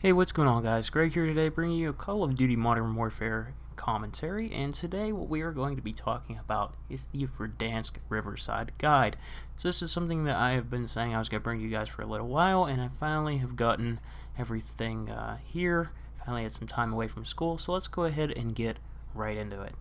Hey, what's going on, guys? Greg here today, bringing you a Call of Duty Modern Warfare commentary, and today what we are going to be talking about is the Verdansk Riverside guide. So this is something that I have been saying I was going to bring you guys for a little while, and I finally have gotten everything here. Finally had some time away from school, so let's go ahead and get right into it.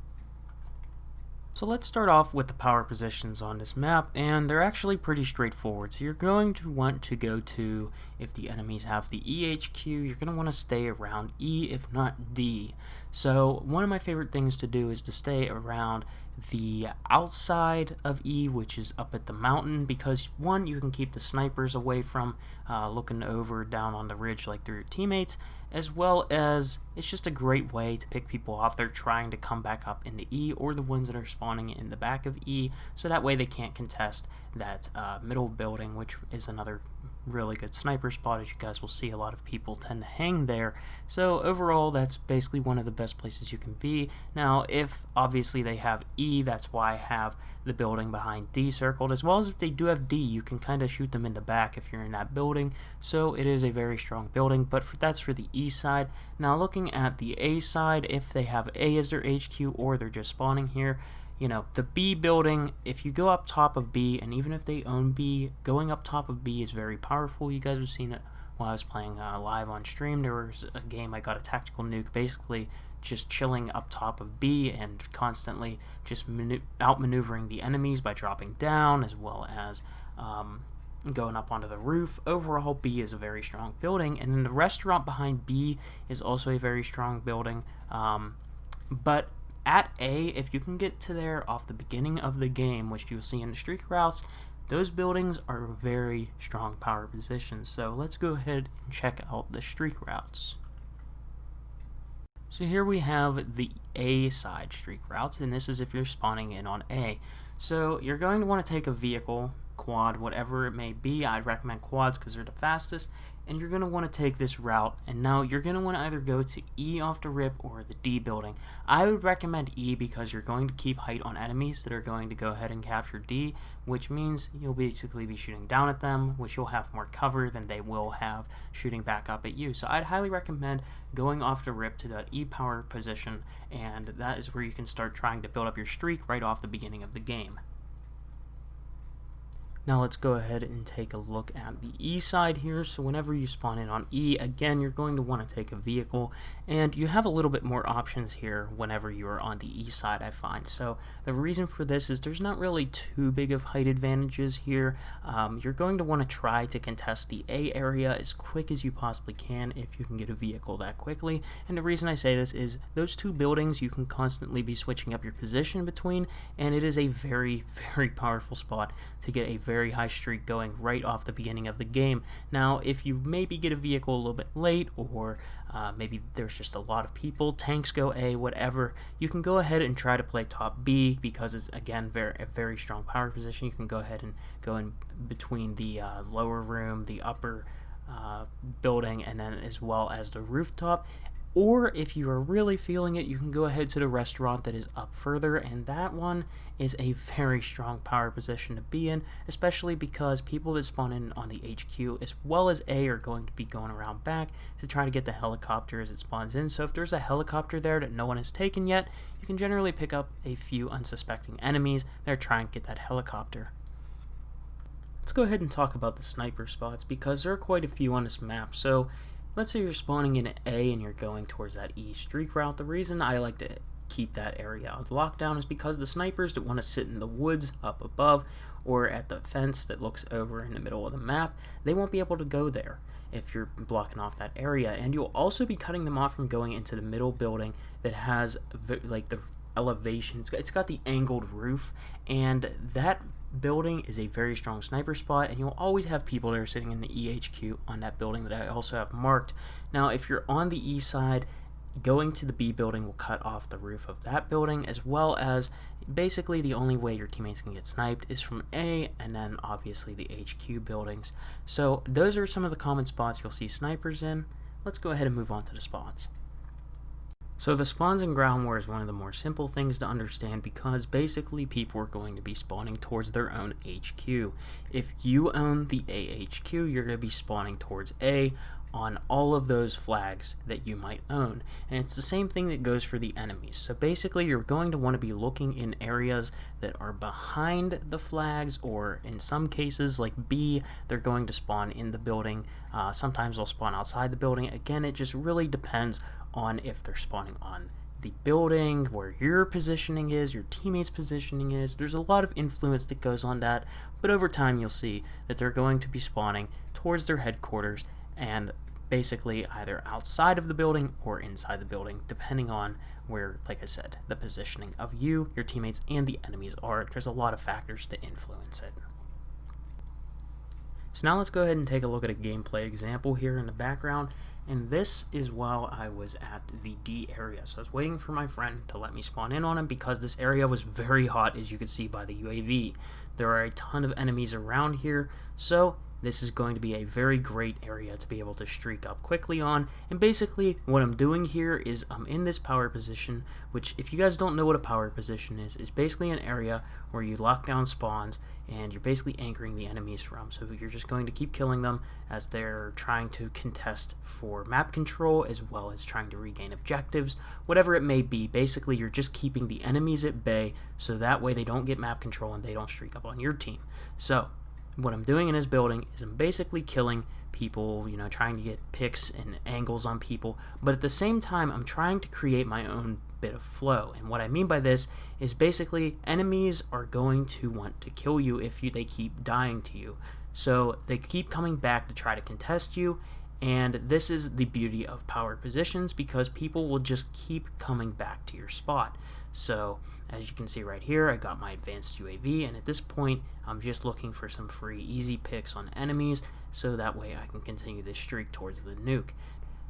So let's start off with the power positions on this map, and they're actually pretty straightforward. So you're going to want to go to, if the enemies have the EHQ, you're going to want to stay around E, if not D. So one of my favorite things to do is to stay around the outside of E, which is up at the mountain, because one, you can keep the snipers away from looking over down on the ridge like through your teammates, as well as it's just a great way to pick people off. They're trying to come back up into E, or the ones that are spawning in the back of E, so that way they can't contest that middle building, which is another really good sniper spot. As you guys will see, a lot of people tend to hang there. So overall, that's basically one of the best places you can be. Now, if obviously they have E, that's why I have the building behind D circled, as well as if they do have D, you can kind of shoot them in the back if you're in that building. So it is a very strong building, but that's for the E side. Now looking at the A side, if they have A as their HQ or they're just spawning here, you know, the B building, if you go up top of B, and even if they own B, going up top of B is very powerful. You guys have seen it while I was playing live on stream. There was a game I got a tactical nuke, basically just chilling up top of B and constantly just outmaneuvering the enemies by dropping down, as well as going up onto the roof. Overall, B is a very strong building, and then the restaurant behind B is also a very strong building. But at A, if you can get to there off the beginning of the game, which you'll see in the streak routes, those buildings are very strong power positions. So let's go ahead and check out the streak routes. So here we have the A side streak routes, and this is if you're spawning in on A. So you're going to want to take a vehicle, quad, whatever it may be. I'd recommend quads because they're the fastest, and you're going to want to take this route. And now you're going to want to either go to E off the rip or the D building. I would recommend E because you're going to keep height on enemies that are going to go ahead and capture D, which means you'll basically be shooting down at them, which you'll have more cover than they will have shooting back up at you. So I'd highly recommend going off the rip to that E power position, and that is where you can start trying to build up your streak right off the beginning of the game. Now let's go ahead and take a look at the E side here. So whenever you spawn in on E, again, you're going to want to take a vehicle, and you have a little bit more options here whenever you are on the E side, I find. So the reason for this is there's not really too big of height advantages here. You're going to want to try to contest the A area as quick as you possibly can if you can get a vehicle that quickly. And the reason I say this is those two buildings you can constantly be switching up your position between, and it is a very, very powerful spot to get a very high streak going right off the beginning of the game. Now, if you maybe get a vehicle a little bit late, or maybe there's just a lot of people, tanks go A, whatever, you can go ahead and try to play top B because it's, again, a very strong power position. You can go ahead and go in between the lower room, the upper building, and then as well as the rooftop. Or if you are really feeling it, you can go ahead to the restaurant that is up further, and that one is a very strong power position to be in, especially because people that spawn in on the HQ as well as A are going to be going around back to try to get the helicopter as it spawns in. So if there's a helicopter there that no one has taken yet, you can generally pick up a few unsuspecting enemies that are trying to get that helicopter. Let's go ahead and talk about the sniper spots because there are quite a few on this map. So let's say you're spawning in A and you're going towards that E streak route. The reason I like to keep that area out of lockdown is because the snipers that want to sit in the woods up above or at the fence that looks over in the middle of the map, they won't be able to go there if you're blocking off that area. And you'll also be cutting them off from going into the middle building that has like the elevation. It's got the angled roof, and that building is a very strong sniper spot, and you'll always have people that are sitting in the EHQ on that building that I also have marked. Now, if you're on the E side, going to the B building will cut off the roof of that building, as well as basically the only way your teammates can get sniped is from A, and then obviously the HQ buildings. So those are some of the common spots you'll see snipers in. Let's go ahead and move on to the spots. So the spawns in Groundwater is one of the more simple things to understand because basically people are going to be spawning towards their own HQ. If you own the AHQ, you're going to be spawning towards A, on all of those flags that you might own. And it's the same thing that goes for the enemies. So basically you're going to want to be looking in areas that are behind the flags, or in some cases like B, they're going to spawn in the building. Sometimes they'll spawn outside the building. Again, it just really depends on if they're spawning on the building, where your positioning is, your teammates' positioning is. There's a lot of influence that goes on that, but over time you'll see that they're going to be spawning towards their headquarters, and basically either outside of the building or inside the building, depending on where, like I said, the positioning of you, your teammates, and the enemies are. There's a lot of factors to influence it. So now let's go ahead and take a look at a gameplay example here in the background, and this is while I was at the D area. So I was waiting for my friend to let me spawn in on him because this area was very hot, as you can see by the UAV. There are a ton of enemies around here, so this is going to be a very great area to be able to streak up quickly on. And basically what I'm doing here is I'm in this power position, which, if you guys don't know what a power position is basically an area where you lock down spawns and you're basically anchoring the enemies from. So you're just going to keep killing them as they're trying to contest for map control, as well as trying to regain objectives, whatever it may be. Basically you're just keeping the enemies at bay, so that way they don't get map control and they don't streak up on your team. So what I'm doing in this building is I'm basically killing people, trying to get picks and angles on people, but at the same time I'm trying to create my own bit of flow. And what I mean by this is basically enemies are going to want to kill you if they keep dying to you. So they keep coming back to try to contest you, and this is the beauty of power positions, because people will just keep coming back to your spot. So as you can see right here, I got my advanced UAV, and at this point I'm just looking for some free easy picks on enemies, so that way I can continue this streak towards the nuke.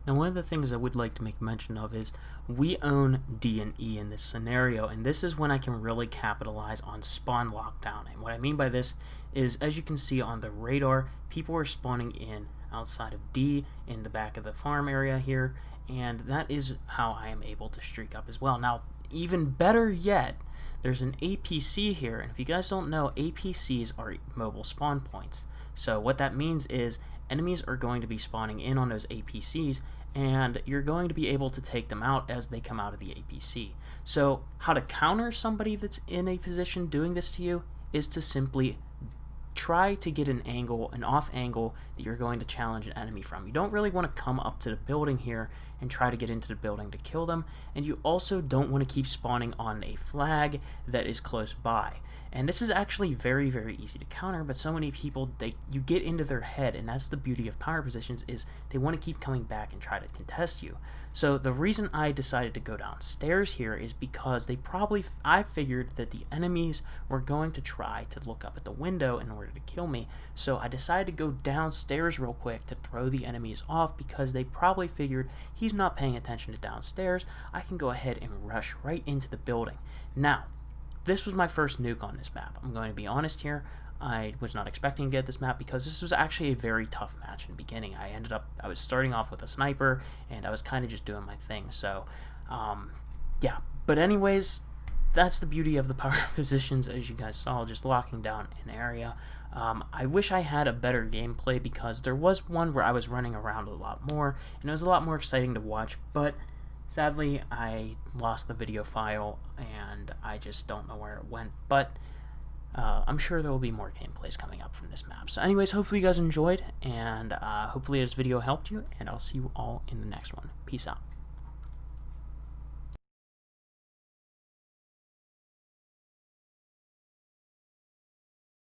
Now, one of the things I would like to make mention of is we own D and E in this scenario, and this is when I can really capitalize on spawn lockdown. And what I mean by this is, as you can see on the radar, people are spawning in outside of D in the back of the farm area here, and that is how I am able to streak up as well. Now, even better yet, there's an APC here, and if you guys don't know, APCs are mobile spawn points. So what that means is enemies are going to be spawning in on those APCs, and you're going to be able to take them out as they come out of the APC. So how to counter somebody that's in a position doing this to you is to simply try to get an angle, an off angle that you're going to challenge an enemy from. You don't really want to come up to the building here and try to get into the building to kill them, and you also don't want to keep spawning on a flag that is close by. And this is actually very, very easy to counter, but so many people, you get into their head, and that's the beauty of power positions, is they want to keep coming back and try to contest you. So the reason I decided to go downstairs here is because I figured that the enemies were going to try to look up at the window in order to kill me. So I decided to go downstairs real quick to throw the enemies off, because they probably figured he's not paying attention to downstairs. I can go ahead and rush right into the building. Now, this was my first nuke on this map. I'm going to be honest here. I was not expecting to get this map, because this was actually a very tough match in the beginning. I was starting off with a sniper, and I was kind of just doing my thing. So, yeah. But anyways, that's the beauty of the power positions, as you guys saw, just locking down an area. I wish I had a better gameplay, because there was one where I was running around a lot more, and it was a lot more exciting to watch, but sadly, I lost the video file, and I just don't know where it went, but I'm sure there will be more gameplays coming up from this map. So anyways, hopefully you guys enjoyed, and hopefully this video helped you, and I'll see you all in the next one. Peace out.